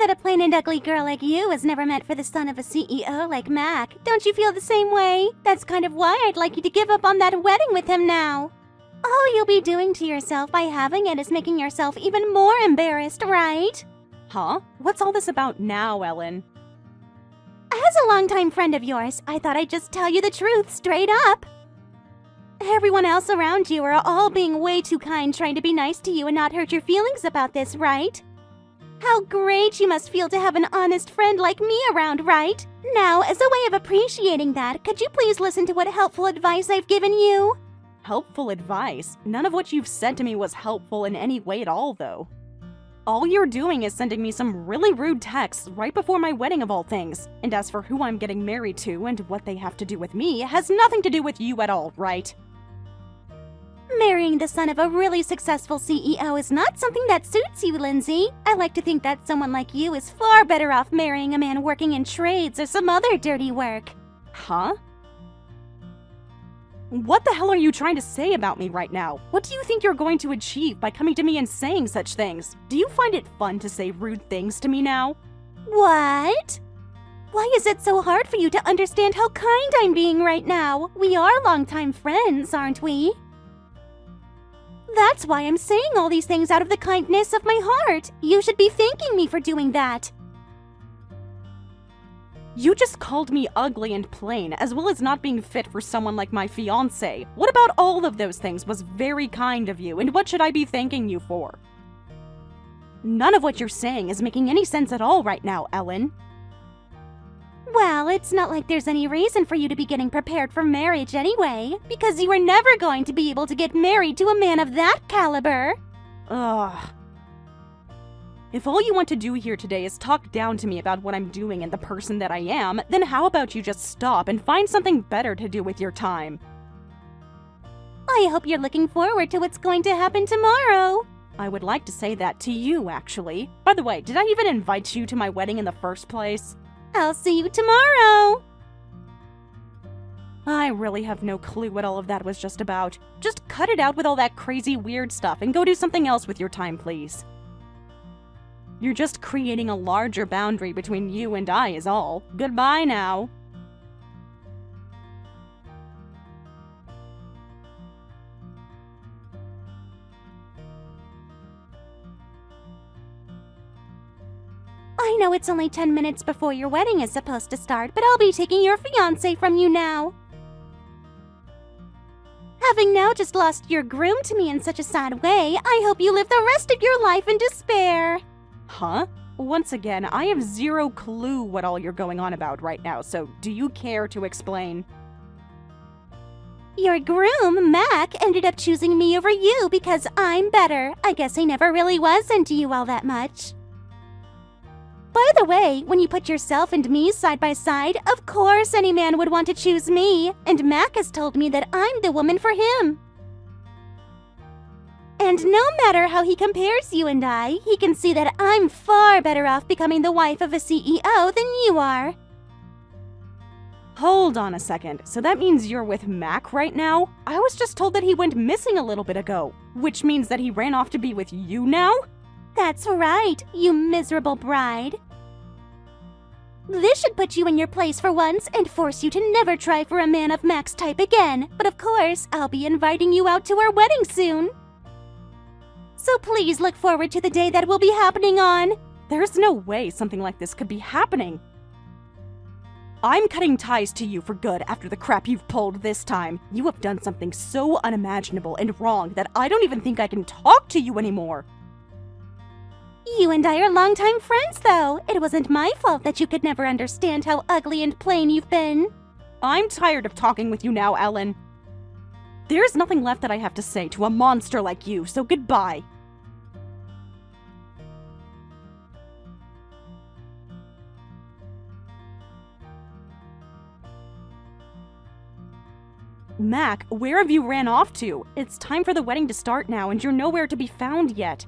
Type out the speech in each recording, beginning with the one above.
that a plain and ugly girl like you is never meant for the son of a CEO like Mac. Don't you feel the same way? That's kind of why I'd like you to give up on that wedding with him now. All you'll be doing to yourself by having it is making yourself even more embarrassed, right? Huh? What's all this about now, Ellen? As a longtime friend of yours, I thought I'd just tell you the truth straight up. Everyone else around you are all being way too kind, trying to be nice to you and not hurt your feelings about this, right? How great you must feel to have an honest friend like me around, right? Now, as a way of appreciating that, could you please listen to what helpful advice I've given you? Helpful advice? None of what you've said to me was helpful in any way at all, though. All you're doing is sending me some really rude texts right before my wedding of all things. And as for who I'm getting married to and what they have to do with me, has nothing to do with you at all, right? Marrying the son of a really successful CEO is not something that suits you, Lindsay. I like to think that someone like you is far better off marrying a man working in trades or some other dirty work. Huh? What the hell are you trying to say about me right now? What do you think you're going to achieve by coming to me and saying such things? Do you find it fun to say rude things to me now? What? Why is it so hard for you to understand how kind I'm being right now? We are longtime friends, aren't we? That's why I'm saying all these things out of the kindness of my heart. You should be thanking me for doing that. You just called me ugly and plain, as well as not being fit for someone like my fiancé. What about all of those things was very kind of you, and what should I be thanking you for? None of what you're saying is making any sense at all right now, Ellen. Well, it's not like there's any reason for you to be getting prepared for marriage anyway, because you were never going to be able to get married to a man of that caliber. Ugh. If all you want to do here today is talk down to me about what I'm doing and the person that I am, then how about you just stop and find something better to do with your time? I hope you're looking forward to what's going to happen tomorrow. I would like to say that to you, actually. By the way, did I even invite you to my wedding in the first place? I'll see you tomorrow. I really have no clue what all of that was just about. Just cut it out with all that crazy weird stuff and go do something else with your time, please. You're just creating a larger boundary between you and I is all. Goodbye now. I know it's only 10 minutes before your wedding is supposed to start, but I'll be taking your fiancé from you now. Having now just lost your groom to me in such a sad way, I hope you live the rest of your life in despair. Huh? Once again, I have zero clue what all you're going on about right now, so do you care to explain? Your groom, Mac, ended up choosing me over you because I'm better. I guess he never really was into you all that much. By the way, when you put yourself and me side by side, of course any man would want to choose me, and Mac has told me that I'm the woman for him. And no matter how he compares you and I, he can see that I'm far better off becoming the wife of a CEO than you are. Hold on a second, so that means you're with Mac right now? I was just told that he went missing a little bit ago, which means that he ran off to be with you now? That's right, you miserable bride. This should put you in your place for once and force you to never try for a man of Mac's type again. But of course, I'll be inviting you out to our wedding soon. So please look forward to the day that will be happening on. There's no way something like this could be happening. I'm cutting ties to you for good after the crap you've pulled this time. You have done something so unimaginable and wrong that I don't even think I can talk to you anymore. You and I are longtime friends, though. It wasn't my fault that you could never understand how ugly and plain you've been. I'm tired of talking with you now, Ellen. There's nothing left that I have to say to a monster like you, so goodbye. Mac, where have you ran off to? It's time for the wedding to start now, and you're nowhere to be found yet.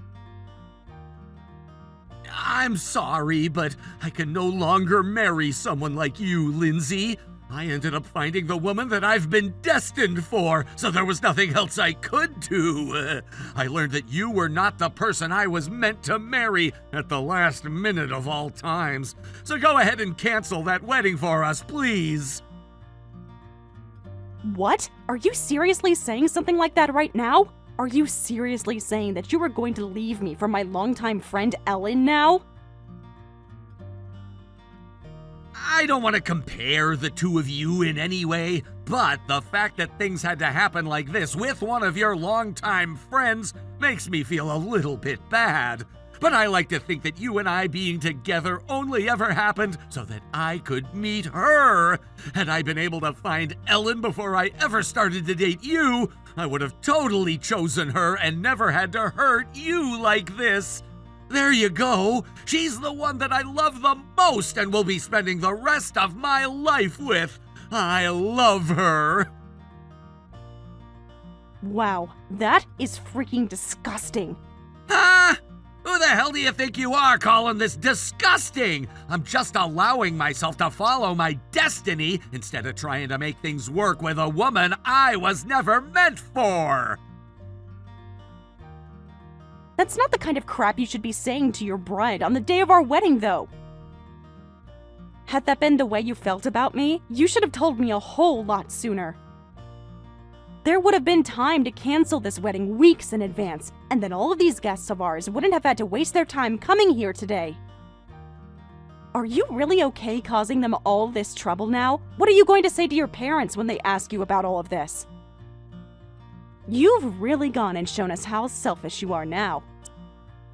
I'm sorry, but I can no longer marry someone like you, Lindsay. I ended up finding the woman that I've been destined for, so there was nothing else I could do. I learned that you were not the person I was meant to marry at the last minute of all times. So go ahead and cancel that wedding for us, please. What? Are you seriously saying something like that right now? Are you seriously saying that you were going to leave me for my longtime friend Ellen now? I don't want to compare the two of you in any way, but the fact that things had to happen like this with one of your longtime friends makes me feel a little bit bad. But I like to think that you and I being together only ever happened so that I could meet her. Had I been able to find Ellen before I ever started to date you, I would have totally chosen her and never had to hurt you like this. There you go. She's the one that I love the most and will be spending the rest of my life with. I love her. Wow, that is freaking disgusting. Huh? Who the hell do you think you are calling this disgusting? I'm just allowing myself to follow my destiny instead of trying to make things work with a woman I was never meant for. That's not the kind of crap you should be saying to your bride on the day of our wedding, though. Had that been the way you felt about me, you should have told me a whole lot sooner. There would have been time to cancel this wedding weeks in advance, and then all of these guests of ours wouldn't have had to waste their time coming here today. Are you really okay causing them all this trouble now? What are you going to say to your parents when they ask you about all of this? You've really gone and shown us how selfish you are now.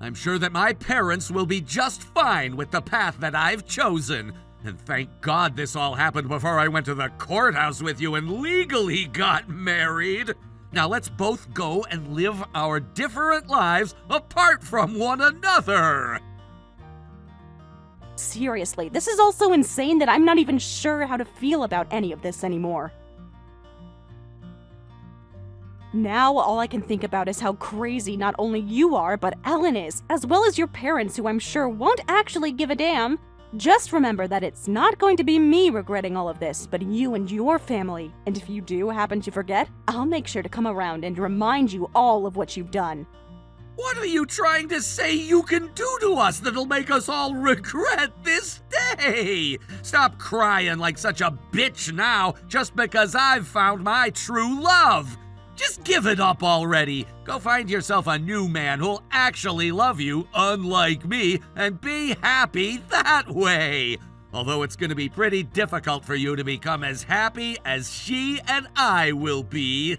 I'm sure that my parents will be just fine with the path that I've chosen. And thank God this all happened before I went to the courthouse with you and legally got married. Now let's both go and live our different lives apart from one another. Seriously, this is all so insane that I'm not even sure how to feel about any of this anymore. Now all I can think about is how crazy not only you are, but Ellen is, as well as your parents, who I'm sure won't actually give a damn. Just remember that it's not going to be me regretting all of this, but you and your family. And if you do happen to forget, I'll make sure to come around and remind you all of what you've done. What are you trying to say you can do to us that'll make us all regret this day? Stop crying like such a bitch now just because I've found my true love. Just give it up already. Go find yourself a new man who'll actually love you, unlike me, and be happy that way. Although it's going to be pretty difficult for you to become as happy as she and I will be.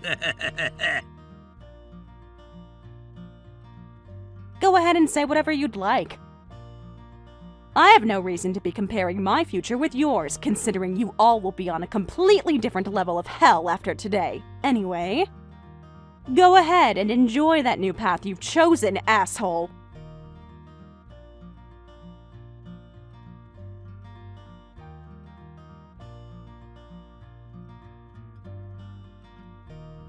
Go ahead and say whatever you'd like. I have no reason to be comparing my future with yours, considering you all will be on a completely different level of hell after today. Anyway, go ahead and enjoy that new path you've chosen, asshole.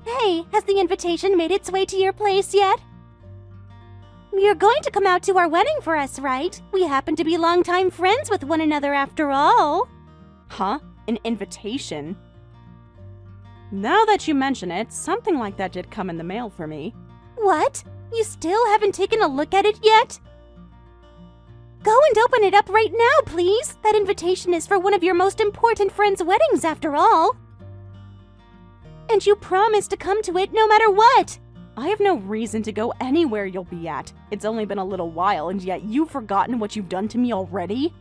Hey, has the invitation made its way to your place yet? You're going to come out to our wedding for us, right? We happen to be longtime friends with one another after all. Huh? An invitation? Now that you mention it, something like that did come in the mail for me. What? You still haven't taken a look at it yet? Go and open it up right now, please. That invitation is for one of your most important friends' weddings, after all. And you promised to come to it no matter what. I have no reason to go anywhere you'll be at. It's only been a little while, and yet you've forgotten what you've done to me already?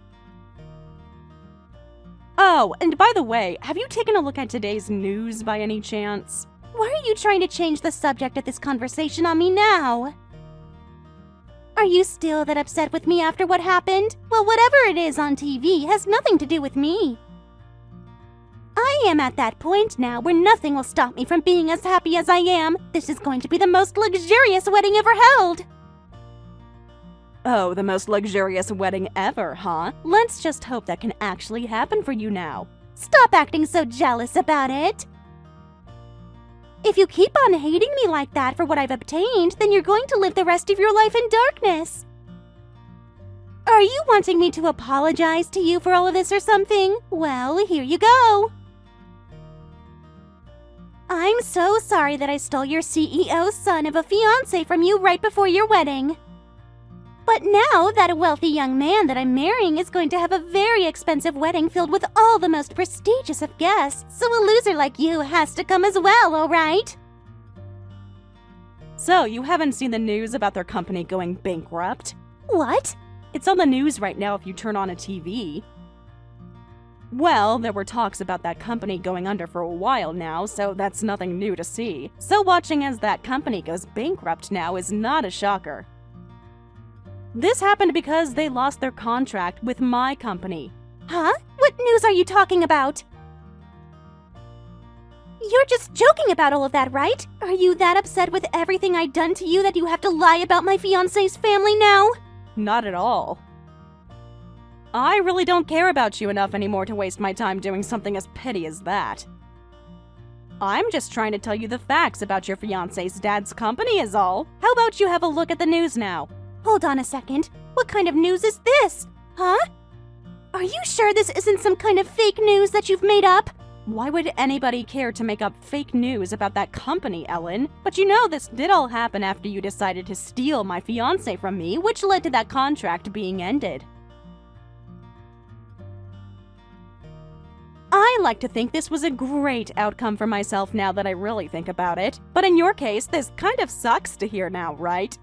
Oh, and by the way, have you taken a look at today's news by any chance? Why are you trying to change the subject of this conversation on me now? Are you still that upset with me after what happened? Well, whatever it is on TV has nothing to do with me. I am at that point now where nothing will stop me from being as happy as I am. This is going to be the most luxurious wedding ever held. Oh, the most luxurious wedding ever, huh? Let's just hope that can actually happen for you now. Stop acting so jealous about it. If you keep on hating me like that for what I've obtained, then you're going to live the rest of your life in darkness. Are you wanting me to apologize to you for all of this or something? Well, here you go. I'm so sorry that I stole your CEO's son of a fiancé from you right before your wedding. But now that wealthy young man that I'm marrying is going to have a very expensive wedding filled with all the most prestigious of guests, so a loser like you has to come as well, alright? So, you haven't seen the news about their company going bankrupt? What? It's on the news right now if you turn on a TV. Well, there were talks about that company going under for a while now, so that's nothing new to see. So watching as that company goes bankrupt now is not a shocker. This happened because they lost their contract with my company. Huh? What news are you talking about? You're just joking about all of that, right? Are you that upset with everything I've done to you that you have to lie about my fiancé's family now? Not at all. I really don't care about you enough anymore to waste my time doing something as petty as that. I'm just trying to tell you the facts about your fiancé's dad's company is all. How about you have a look at the news now? Hold on a second. What kind of news is this? Huh? Are you sure this isn't some kind of fake news that you've made up? Why would anybody care to make up fake news about that company, Ellen? But you know this did all happen after you decided to steal my fiancé from me, which led to that contract being ended. I like to think this was a great outcome for myself now that I really think about it. But in your case, this kind of sucks to hear now, right?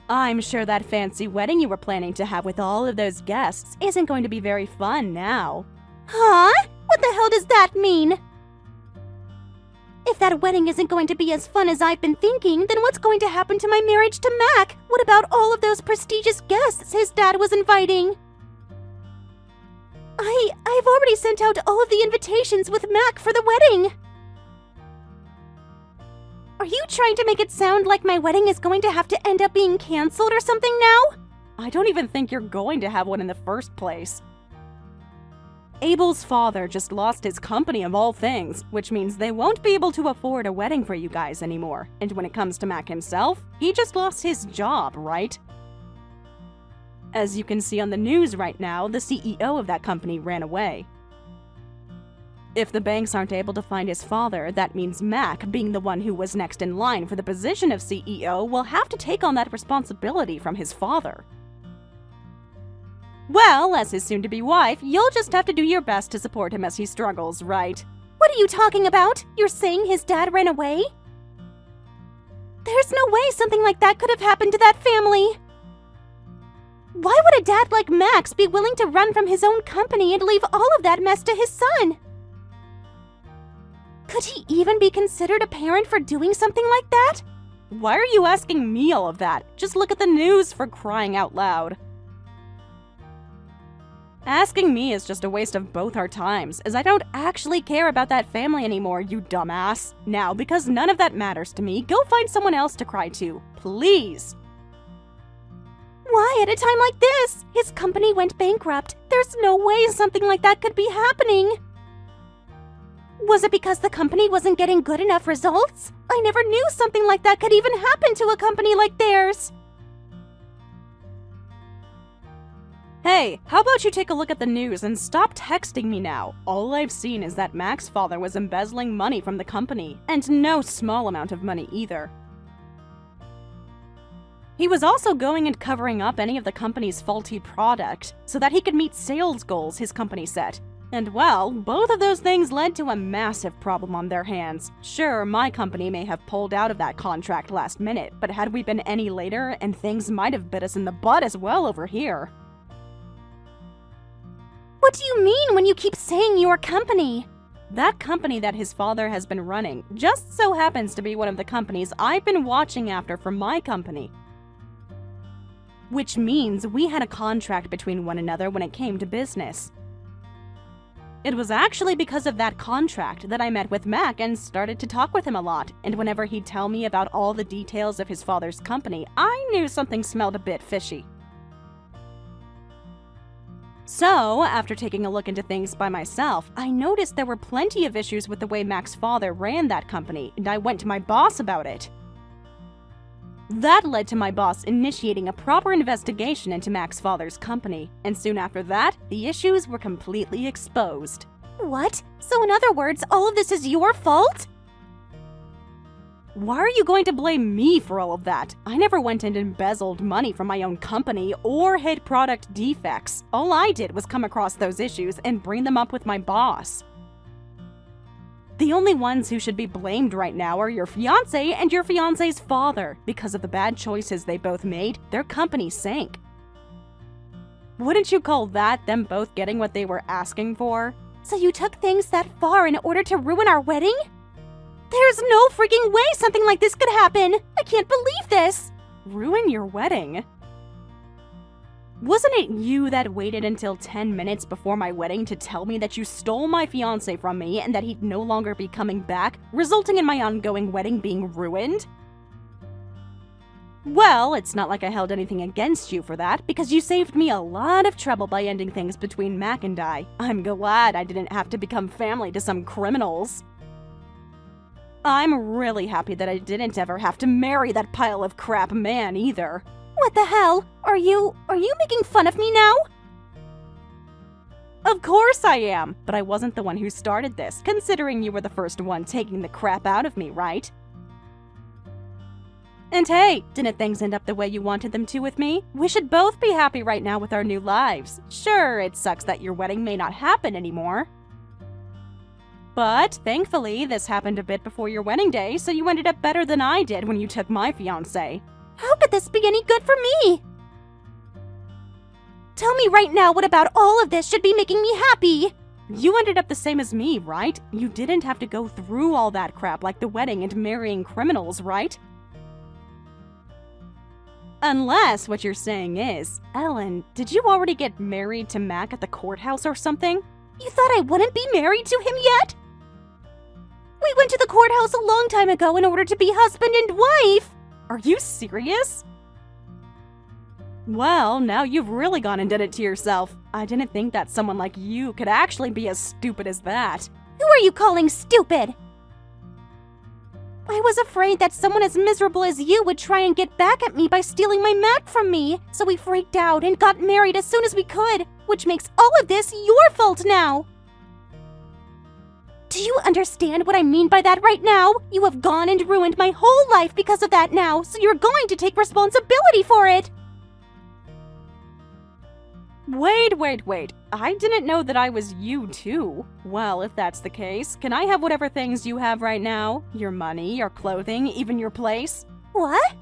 I'm sure that fancy wedding you were planning to have with all of those guests isn't going to be very fun now. Huh? What the hell does that mean? If that wedding isn't going to be as fun as I've been thinking, then what's going to happen to my marriage to Mac? What about all of those prestigious guests his dad was inviting? I've already sent out all of the invitations with Mac for the wedding. Are you trying to make it sound like my wedding is going to have to end up being canceled or something now? I don't even think you're going to have one in the first place. Abel's father just lost his company of all things, which means they won't be able to afford a wedding for you guys anymore. And when it comes to Mac himself, he just lost his job, right? As you can see on the news right now, the CEO of that company ran away. If the banks aren't able to find his father, that means Mac, being the one who was next in line for the position of CEO, will have to take on that responsibility from his father. Well, as his soon-to-be wife, you'll just have to do your best to support him as he struggles, right? What are you talking about? You're saying his dad ran away? There's no way something like that could have happened to that family. Why would a dad like Max be willing to run from his own company and leave all of that mess to his son? Could he even be considered a parent for doing something like that? Why are you asking me all of that? Just look at the news, for crying out loud. Asking me is just a waste of both our times, as I don't actually care about that family anymore, you dumbass. Now, because none of that matters to me, go find someone else to cry to. Please. Why at a time like this? His company went bankrupt. There's no way something like that could be happening. Was it because the company wasn't getting good enough results? I never knew something like that could even happen to a company like theirs. Hey, how about you take a look at the news and stop texting me now? All I've seen is that Mac's father was embezzling money from the company, and no small amount of money either. He was also going and covering up any of the company's faulty product, so that he could meet sales goals his company set. And well, both of those things led to a massive problem on their hands. Sure, my company may have pulled out of that contract last minute, but had we been any later, and things might have bit us in the butt as well over here. What do you mean when you keep saying your company? That company that his father has been running just so happens to be one of the companies I've been watching after for my company. Which means we had a contract between one another when it came to business. It was actually because of that contract that I met with Mac and started to talk with him a lot, and whenever he'd tell me about all the details of his father's company, I knew something smelled a bit fishy. So, after taking a look into things by myself, I noticed there were plenty of issues with the way Mac's father ran that company, and I went to my boss about it. That led to my boss initiating a proper investigation into Mac's father's company, and soon after that, the issues were completely exposed. What? So in other words, all of this is your fault? Why are you going to blame me for all of that? I never went and embezzled money from my own company or hid product defects. All I did was come across those issues and bring them up with my boss. The only ones who should be blamed right now are your fiancé and your fiancé's father. Because of the bad choices they both made, their company sank. Wouldn't you call that them both getting what they were asking for? So you took things that far in order to ruin our wedding? There's no freaking way something like this could happen! I can't believe this! Ruin your wedding? Wasn't it you that waited until 10 minutes before my wedding to tell me that you stole my fiancé from me and that he'd no longer be coming back, resulting in my ongoing wedding being ruined? Well, it's not like I held anything against you for that, because you saved me a lot of trouble by ending things between Mac and I. I'm glad I didn't have to become family to some criminals. I'm really happy that I didn't ever have to marry that pile of crap man either. What the hell? Are you making fun of me now? Of course I am, but I wasn't the one who started this, considering you were the first one taking the crap out of me, right? And hey, didn't things end up the way you wanted them to with me? We should both be happy right now with our new lives. Sure, it sucks that your wedding may not happen anymore. But thankfully, this happened a bit before your wedding day, so you ended up better than I did when you took my fiancé. How could this be any good for me? Tell me right now what about all of this should be making me happy? You ended up the same as me, right? You didn't have to go through all that crap like the wedding and marrying criminals, right? Unless what you're saying is, Ellen, did you already get married to Mac at the courthouse or something? You thought I wouldn't be married to him yet? We went to the courthouse a long time ago in order to be husband and wife! Are you serious? Well, now you've really gone and did it to yourself. I didn't think that someone like you could actually be as stupid as that. Who are you calling stupid? I was afraid that someone as miserable as you would try and get back at me by stealing my Mac from me, so we freaked out and got married as soon as we could, which makes all of this your fault now. Do you understand what I mean by that right now? You have gone and ruined my whole life because of that now, so you're going to take responsibility for it! Wait. I didn't know that I was you too. Well, if that's the case, can I have whatever things you have right now? Your money, your clothing, even your place? What?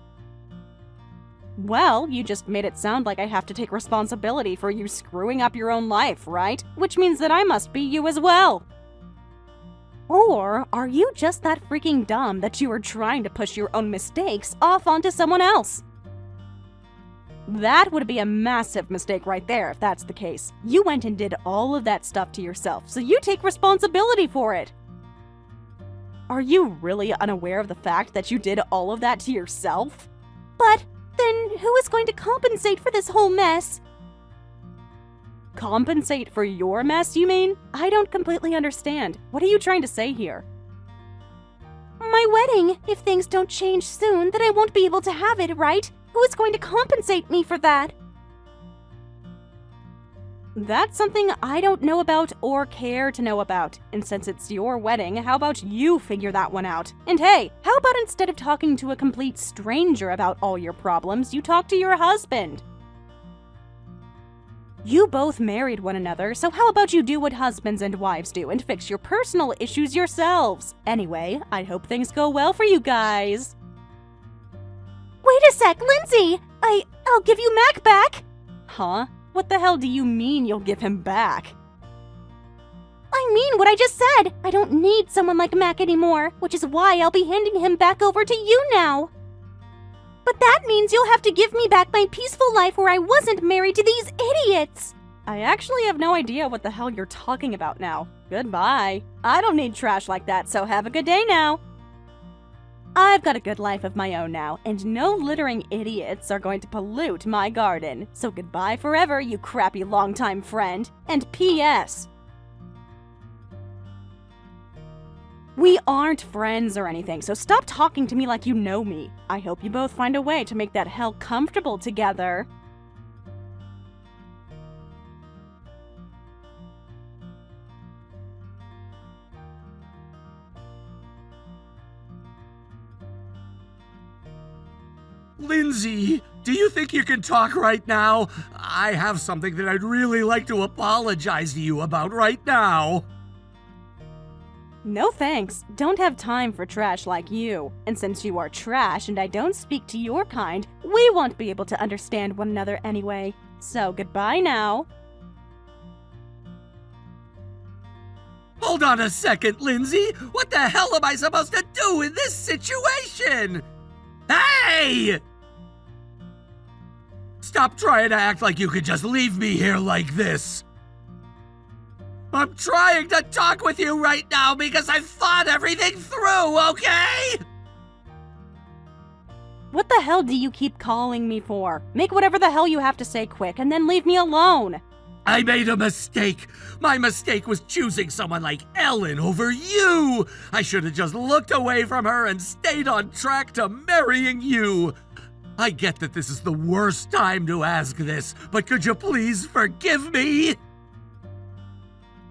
Well, you just made it sound like I have to take responsibility for you screwing up your own life, right? Which means that I must be you as well. Or are you just that freaking dumb that you are trying to push your own mistakes off onto someone else? That would be a massive mistake right there if that's the case. You went and did all of that stuff to yourself, so you take responsibility for it. Are you really unaware of the fact that you did all of that to yourself? But then who is going to compensate for this whole mess? Compensate for your mess, you mean? I don't completely understand. What are you trying to say here? My wedding. If things don't change soon, then I won't be able to have it, right? Who is going to compensate me for that? That's something I don't know about or care to know about. And since it's your wedding, how about you figure that one out? And hey, how about instead of talking to a complete stranger about all your problems, you talk to your husband? You both married one another, so how about you do what husbands and wives do and fix your personal issues yourselves? Anyway, I hope things go well for you guys. Wait a sec, Lindsay! I'll give you Mac back! Huh? What the hell do you mean you'll give him back? I mean what I just said! I don't need someone like Mac anymore, which is why I'll be handing him back over to you now! But that means you'll have to give me back my peaceful life where I wasn't married to these idiots! I actually have no idea what the hell you're talking about now. Goodbye. I don't need trash like that, so have a good day now. I've got a good life of my own now, and no littering idiots are going to pollute my garden. So goodbye forever, you crappy longtime friend. And P.S. We aren't friends or anything, so stop talking to me like you know me. I hope you both find a way to make that hell comfortable together. Lindsay, do you think you can talk right now? I have something that I'd really like to apologize to you about right now. No thanks. Don't have time for trash like you. And since you are trash and I don't speak to your kind, we won't be able to understand one another anyway. So goodbye now. Hold on a second, Lindsay. What the hell am I supposed to do in this situation? Hey! Stop trying to act like you could just leave me here like this. I'm trying to talk with you right now because I've thought everything through, okay? What the hell do you keep calling me for? Make whatever the hell you have to say quick and then leave me alone. I made a mistake. My mistake was choosing someone like Ellen over you. I should have just looked away from her and stayed on track to marrying you. I get that this is the worst time to ask this, but could you please forgive me?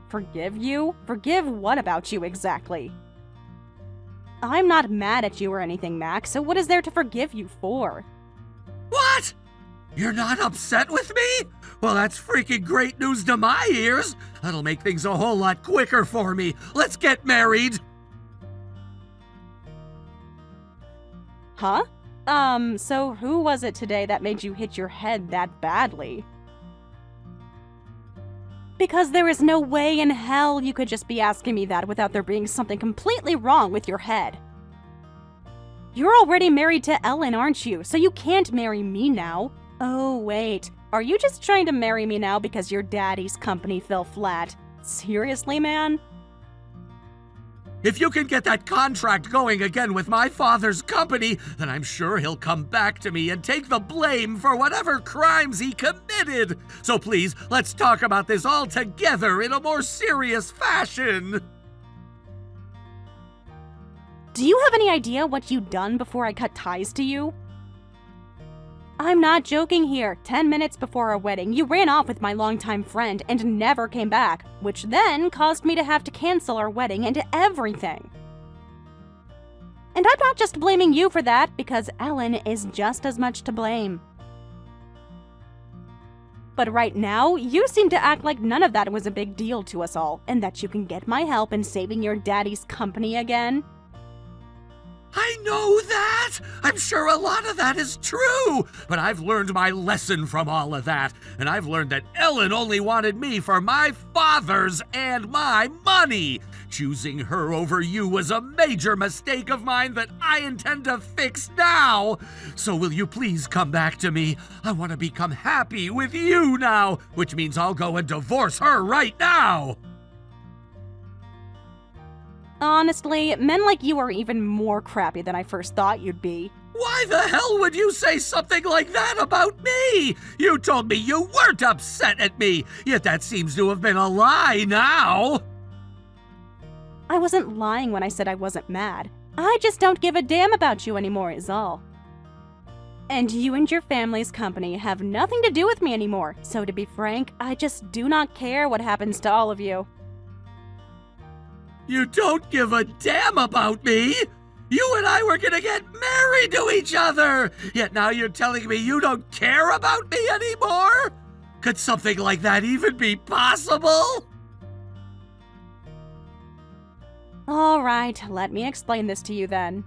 Forgive you? Forgive what about you exactly? I'm not mad at you or anything, Mac, so what is there to forgive you for? What? You're not upset with me? Well, that's freaking great news to my ears. That'll make things a whole lot quicker for me. Let's get married. Huh? So who was it today that made you hit your head that badly? Because there is no way in hell you could just be asking me that without there being something completely wrong with your head. You're already married to Ellen, aren't you? So you can't marry me now. Oh, wait. Are you just trying to marry me now because your daddy's company fell flat? Seriously, man? If you can get that contract going again with my father's company, then I'm sure he'll come back to me and take the blame for whatever crimes he committed. So please, let's talk about this all together in a more serious fashion. Do you have any idea what you'd done before I cut ties to you? I'm not joking here. 10 minutes before our wedding, you ran off with my longtime friend and never came back, which then caused me to have to cancel our wedding and everything. And I'm not just blaming you for that, because Ellen is just as much to blame. But right now, you seem to act like none of that was a big deal to us all, and that you can get my help in saving your daddy's company again. I know that! I'm sure a lot of that is true! But I've learned my lesson from all of that, and I've learned that Ellen only wanted me for my father's and my money! Choosing her over you was a major mistake of mine that I intend to fix now! So will you please come back to me? I want to become happy with you now, which means I'll go and divorce her right now! Honestly, men like you are even more crappy than I first thought you'd be. Why the hell would you say something like that about me? You told me you weren't upset at me, yet that seems to have been a lie now. I wasn't lying when I said I wasn't mad. I just don't give a damn about you anymore is all. And you and your family's company have nothing to do with me anymore, so to be frank, I just do not care what happens to all of you. You don't give a damn about me? You and I were gonna get married to each other, yet now you're telling me you don't care about me anymore? Could something like that even be possible? All right, let me explain this to you then.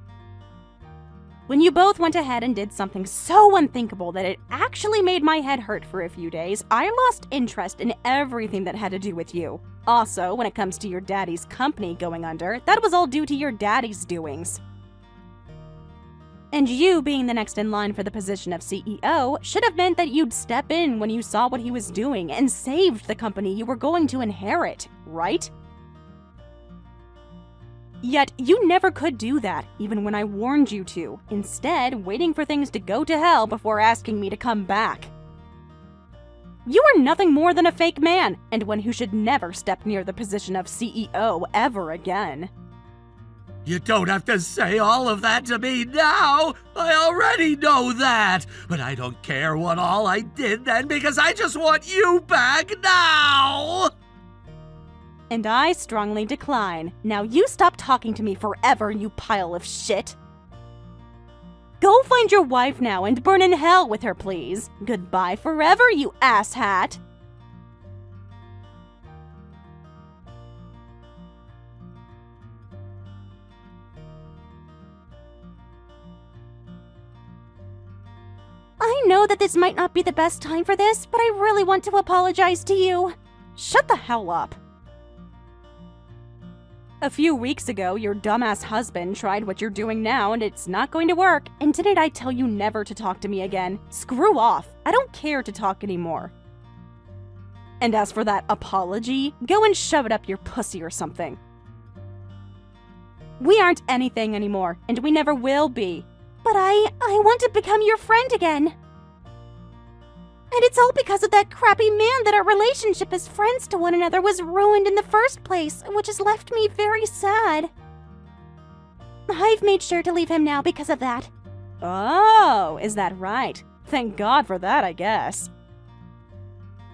When you both went ahead and did something so unthinkable that it actually made my head hurt for a few days, I lost interest in everything that had to do with you. Also, when it comes to your daddy's company going under, that was all due to your daddy's doings. And you being the next in line for the position of CEO should have meant that you'd step in when you saw what he was doing and saved the company you were going to inherit, right? Yet, you never could do that, even when I warned you to, instead waiting for things to go to hell before asking me to come back. You are nothing more than a fake man, and one who should never step near the position of CEO ever again. You don't have to say all of that to me now! I already know that! But I don't care what all I did then because I just want you back now! And I strongly decline. Now you stop talking to me forever, you pile of shit. Go find your wife now and burn in hell with her, please. Goodbye forever, you asshat. I know that this might not be the best time for this, but I really want to apologize to you. Shut the hell up. A few weeks ago, your dumbass husband tried what you're doing now, and it's not going to work. And didn't I tell you never to talk to me again? Screw off. I don't care to talk anymore. And as for that apology, go and shove it up your pussy or something. We aren't anything anymore, and we never will be. But I want to become your friend again. And it's all because of that crappy man that our relationship as friends to one another was ruined in the first place, which has left me very sad. I've made sure to leave him now because of that. Oh, is that right? Thank God for that, I guess.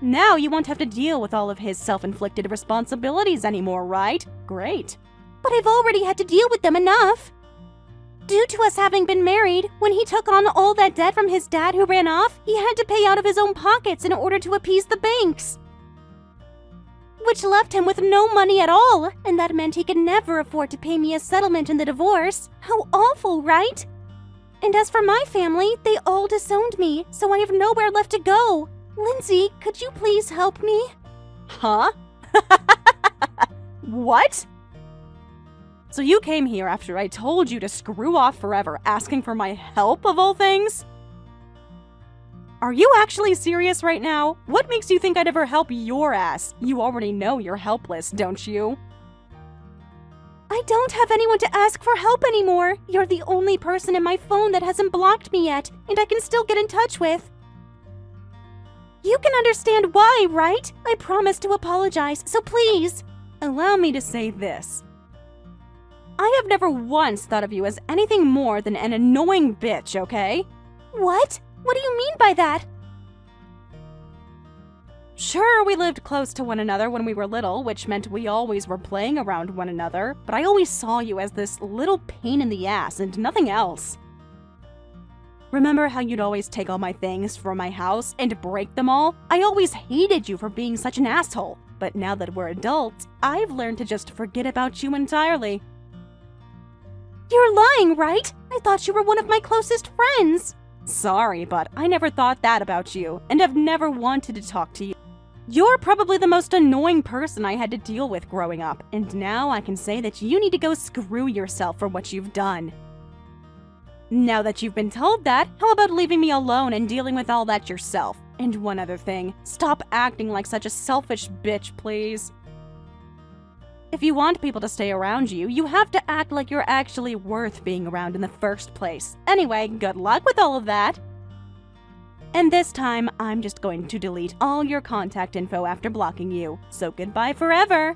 Now you won't have to deal with all of his self-inflicted responsibilities anymore, right? Great. But I've already had to deal with them enough. Due to us having been married, when he took on all that debt from his dad who ran off, he had to pay out of his own pockets in order to appease the banks. Which left him with no money at all, and that meant he could never afford to pay me a settlement in the divorce. How awful, right? And as for my family, they all disowned me, so I have nowhere left to go. Lindsay, could you please help me? Huh? What? So you came here after I told you to screw off forever, asking for my help of all things? Are you actually serious right now? What makes you think I'd ever help your ass? You already know you're helpless, don't you? I don't have anyone to ask for help anymore. You're the only person in my phone that hasn't blocked me yet, and I can still get in touch with. You can understand why, right? I promised to apologize, so please. Allow me to say this. I have never once thought of you as anything more than an annoying bitch, okay? What? What do you mean by that? Sure, we lived close to one another when we were little, which meant we always were playing around one another, but I always saw you as this little pain in the ass and nothing else. Remember how you'd always take all my things from my house and break them all? I always hated you for being such an asshole, but now that we're adults, I've learned to just forget about you entirely. You're lying, right? I thought you were one of my closest friends. Sorry, but I never thought that about you, and have never wanted to talk to you. You're probably the most annoying person I had to deal with growing up, and now I can say that you need to go screw yourself for what you've done. Now that you've been told that, how about leaving me alone and dealing with all that yourself? And one other thing, stop acting like such a selfish bitch, please. If you want people to stay around you, you have to act like you're actually worth being around in the first place. Anyway, good luck with all of that. And this time, I'm just going to delete all your contact info after blocking you. So goodbye forever.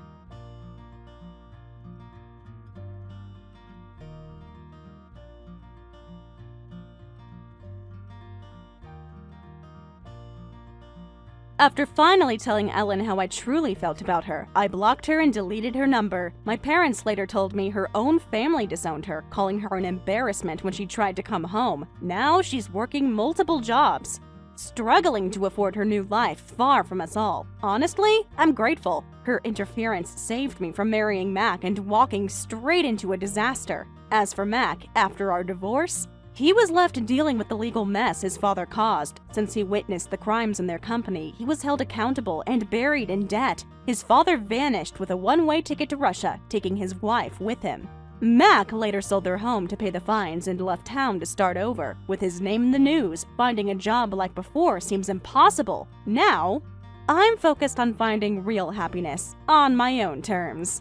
After finally telling Ellen how I truly felt about her, I blocked her and deleted her number. My parents later told me her own family disowned her, calling her an embarrassment when she tried to come home. Now she's working multiple jobs, struggling to afford her new life far from us all. Honestly, I'm grateful. Her interference saved me from marrying Mac and walking straight into a disaster. As for Mac, after our divorce, he was left dealing with the legal mess his father caused. Since he witnessed the crimes in their company, he was held accountable and buried in debt. His father vanished with a one-way ticket to Russia, taking his wife with him. Mac later sold their home to pay the fines and left town to start over. With his name in the news, finding a job like before seems impossible. Now, I'm focused on finding real happiness on my own terms.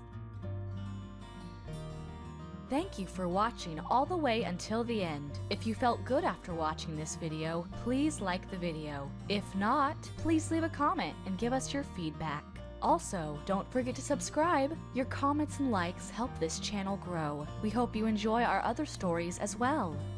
Thank you for watching all the way until the end. If you felt good after watching this video, please like the video. If not, please leave a comment and give us your feedback. Also, don't forget to subscribe. Your comments and likes help this channel grow. We hope you enjoy our other stories as well.